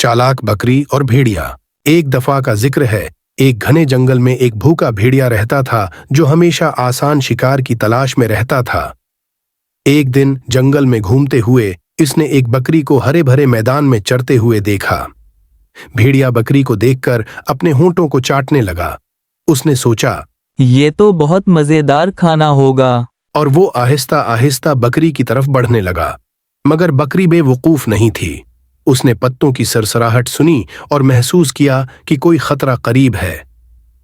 चालाक बकरी और भेड़िया। एक दफा का जिक्र है, एक घने जंगल में एक भूखा भेड़िया रहता था जो हमेशा आसान शिकार की तलाश में रहता था। एक दिन जंगल में घूमते हुए इसने एक बकरी को हरे भरे मैदान में चरते हुए देखा। भेड़िया बकरी को देखकर अपने होंठों को चाटने लगा। उसने सोचा, ये तो बहुत मजेदार खाना होगा। और वो आहिस्ता आहिस्ता बकरी की तरफ बढ़ने लगा। मगर बकरी बेवकूफ नहीं थी। उसने पत्तों की सरसराहट सुनी और महसूस किया कि कोई खतरा करीब है।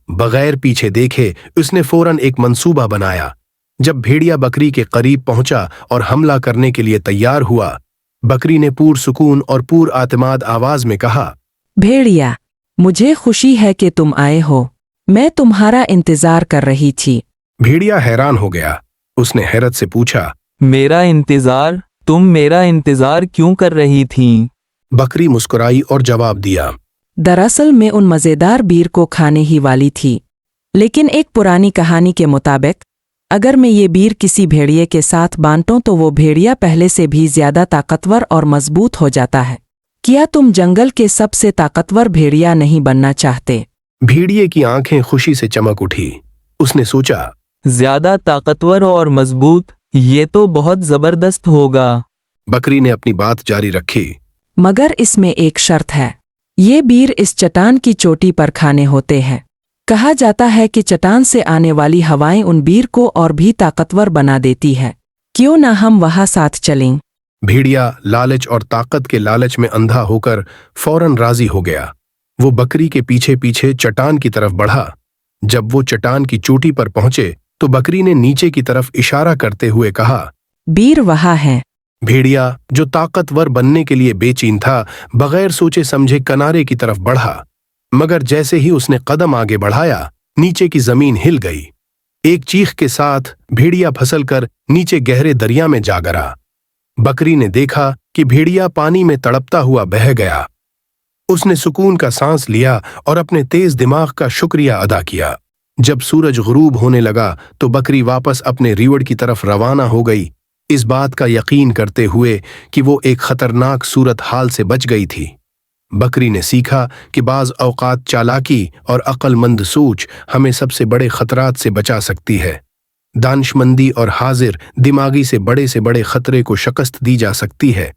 बगैर पीछे देखे उसने फौरन एक मंसूबा बनाया। जब भेड़िया बकरी के करीब पहुंचा और हमला करने के लिए तैयार हुआ, बकरी ने पुरसुकून और पुरआतिमाद आवाज में कहा, भेड़िया, मुझे खुशी है कि तुम आए हो। मैं तुम्हारा इंतजार कर रही थी। भेड़िया हैरान हो गया। उसने हैरत से पूछा, मेरा इंतजार? तुम मेरा इंतजार क्यों कर रही थीं? बकरी मुस्कुराई और जवाब दिया, दरअसल मैं उन मजेदार बीर को खाने ही वाली थी, लेकिन एक पुरानी कहानी के मुताबिक अगर मैं ये बीर किसी भेड़िए के साथ बांटूं तो वो भेड़िया पहले से भी ज्यादा ताकतवर और मजबूत हो जाता है। क्या तुम जंगल के सबसे ताकतवर भेड़िया नहीं बनना चाहते? भेड़िए की आंखें खुशी से चमक उठी। उसने सोचा, ज्यादा ताकतवर और मजबूत, ये तो बहुत जबरदस्त होगा। बकरी ने अपनी बात जारी रखी, मगर इसमें एक शर्त है। ये बीर इस चट्टान की चोटी पर खाने होते हैं। कहा जाता है कि चट्टान से आने वाली हवाएं उन बीर को और भी ताकतवर बना देती है। क्यों ना हम वहां साथ चलें? भेड़िया लालच और ताकत के लालच में अंधा होकर फौरन राजी हो गया। वो बकरी के पीछे पीछे चट्टान की तरफ बढ़ा। जब वो चट्टान की चोटी पर पहुंचे तो बकरी ने नीचे की तरफ इशारा करते हुए कहा, बीर वहां है। भेड़िया, जो ताकतवर बनने के लिए बेचैन था, बगैर सोचे समझे किनारे की तरफ बढ़ा। मगर जैसे ही उसने कदम आगे बढ़ाया, नीचे की जमीन हिल गई। एक चीख के साथ भेड़िया फिसलकर नीचे गहरे दरिया में जा गिरा। बकरी ने देखा कि भेड़िया पानी में तड़पता हुआ बह गया। उसने सुकून का सांस लिया और अपने तेज दिमाग का शुक्रिया अदा किया। जब सूरज गुरूब होने लगा तो बकरी वापस अपने रीवड़ की तरफ रवाना हो गई, इस बात का यकीन करते हुए कि वो एक खतरनाक सूरत हाल से बच गई थी। बकरी ने सीखा कि बाज औकात चालाकी और अक्लमंद सोच हमें सबसे बड़े खतरात से बचा सकती है। दानिशमंदी और हाजिर दिमागी से बड़े खतरे को शिकस्त दी जा सकती है।